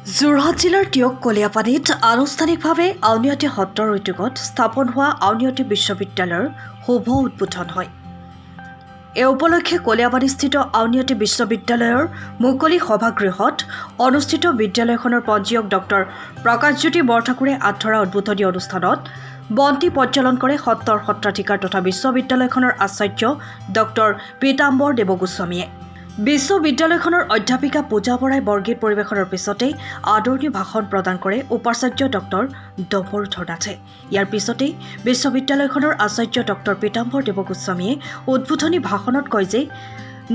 যোৰহাট জিলাৰ টিয়ক কলিয়াপানীত আনুষ্ঠানিকভাৱে আউনীআটী সত্ৰৰ উদ্যোগত স্থাপন হোৱা আউনীআটী বিশ্ববিদ্যালয়ৰ শুভ উদ্বোধন হয়। এই উপলক্ষে কলিয়াপানীস্থিত আউনীআটী বিশ্ববিদ্যালয়ৰ মুকলি সভাগৃহত অনুষ্ঠিত বিদ্যালয়খনৰ পঞ্জীয়ক ডক্টৰ প্ৰকাশজ্যোতি বৰঠাকুৰে আঁতৰা উদ্বোধনী অনুষ্ঠানত বন্তি প্ৰজ্বলন কৰে সত্ৰৰ সত্ৰাধিকাৰ তথা বিশ্ববিদ্যালয়খনৰ আচাৰ্য ডক্টৰ পীতাম্বৰ দেৱগোস্বামীয়ে। বিশ্ববিদ্যালয়খনৰ অধ্যাপিকা পূজা বৰাই বৰগীত পৰিৱেশনৰ পিছতেই আদৰণি ভাষণ প্ৰদান কৰে উপাচাৰ্য ডক্টৰ ডম্বৰুধৰ নাথে। ইয়াৰ পিছতেই বিশ্ববিদ্যালয়খনৰ আচাৰ্য ডক্টৰ পীতাম্বৰ দেৱগোস্বামীয়ে উদ্বোধনী ভাষণত কয় যে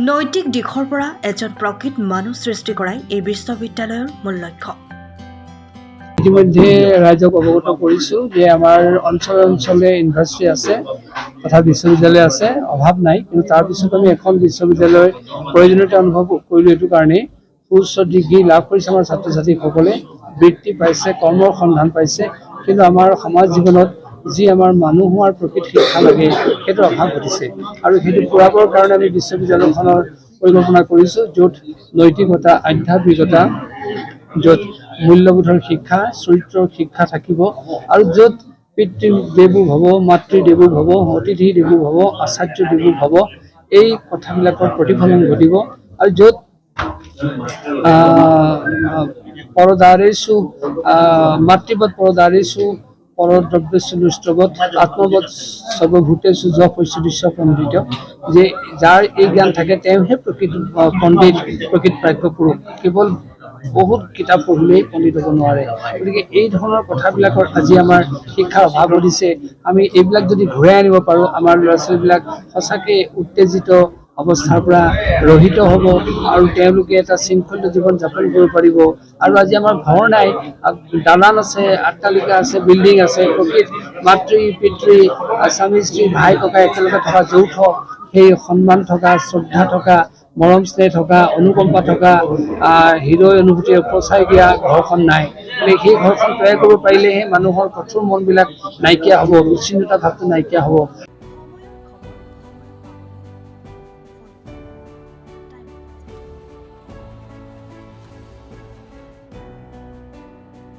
নৈতিক দিশৰ পৰা এজন প্ৰকৃত মানুহ সৃষ্টি কৰাই এই বিশ্ববিদ্যালয়ৰ মূল লক্ষ্য। ইতিমধ্যে ৰাইজক অৱগত কৰিছোঁ যে আমাৰ অঞ্চলে ইউনিভাৰ্চিটি আছে তথা বিশ্ববিদ্যালয় আছে, অভাৱ নাই। কিন্তু তাৰপিছত আমি এখন বিশ্ববিদ্যালয়ৰ প্ৰয়োজনীয়তা অনুভৱ কৰিলোঁ। এইটো কাৰণেই উচ্চ ডিগ্ৰী লাভ কৰিছে আমাৰ ছাত্ৰ ছাত্ৰীসকলে, বৃত্তি পাইছে, কৰ্মৰ সন্ধান পাইছে, কিন্তু আমাৰ সমাজ জীৱনত যি আমাৰ মানুহ হোৱাৰ প্ৰকৃত শিক্ষা লাগে সেইটো অভাৱ ঘটিছে। আৰু সেইটো পূৰাবৰ কাৰণে আমি বিশ্ববিদ্যালয়খনৰ পৰিকল্পনা কৰিছোঁ, য'ত নৈতিকতা, আধ্যাত্মিকতা, য'ত মূল্যবোধৰ শিক্ষা, চৰিত্ৰৰ শিক্ষা থাকিব, আৰু য'ত পিতৃ দেৱো ভৱ, মাতৃ দেৱো ভৱ, অতিথি দেৱো ভৱ, আচাৰ্য দেৱো ভৱ, এই কথাবিলাকৰ প্ৰতিফলন ঘটিব। আৰু য'ত পৰদাৰেষু মাতৃবৎ পৰদাৰেষু পৰদ্ৰব্যেষু লুষ্টবৎ আত্মবৎ সৰ্বভূতেষু য পশ্যতি স পণ্ডিত, যে যাৰ এই জ্ঞান থাকে তেওঁহে প্ৰকৃত পণ্ডিত, প্ৰকৃত প্ৰাজ্ঞ পুৰুষ। কেৱল বহুত কিতাপ পঢ়িলেই পণ্ডিত হ'ব নোৱাৰে। গতিকে এই ধৰণৰ কথাবিলাকৰ আজি আমাৰ শিক্ষাৰ অভাৱ ঘটিছে। আমি এইবিলাক যদি ঘূৰাই আনিব পাৰোঁ, আমাৰ ল'ৰা ছোৱালীবিলাক সঁচাকৈ উত্তেজিত অৱস্থাৰ পৰা ৰহিত হ'ব আৰু তেওঁলোকে এটা শৃংখলিত জীৱন যাপন কৰিব পাৰিব। আৰু আজি আমাৰ ঘৰ নাই, দালান আছে, অট্টালিকা আছে, বিল্ডিং আছে, প্ৰকৃত মাতৃ পিতৃ, স্বামী স্ত্ৰী, ভাই ককাই একেলগে থকা যৌথ সেই সন্মান থকা, শ্ৰদ্ধা থকা, মৰম স্নেহ থকা, অনুকম্পা থকা, হৃদয় অনুভূতিৰে উপচাই দিয়া ঘৰখন নাই। সেই ঘৰখন তৈয়াৰ কৰিব পাৰিলেহে মানুহৰ কঠোৰ মনবিলাক নাইকিয়া হ'ব, বিচ্ছিন্নতা ভাৱটো নাইকিয়া হ'ব।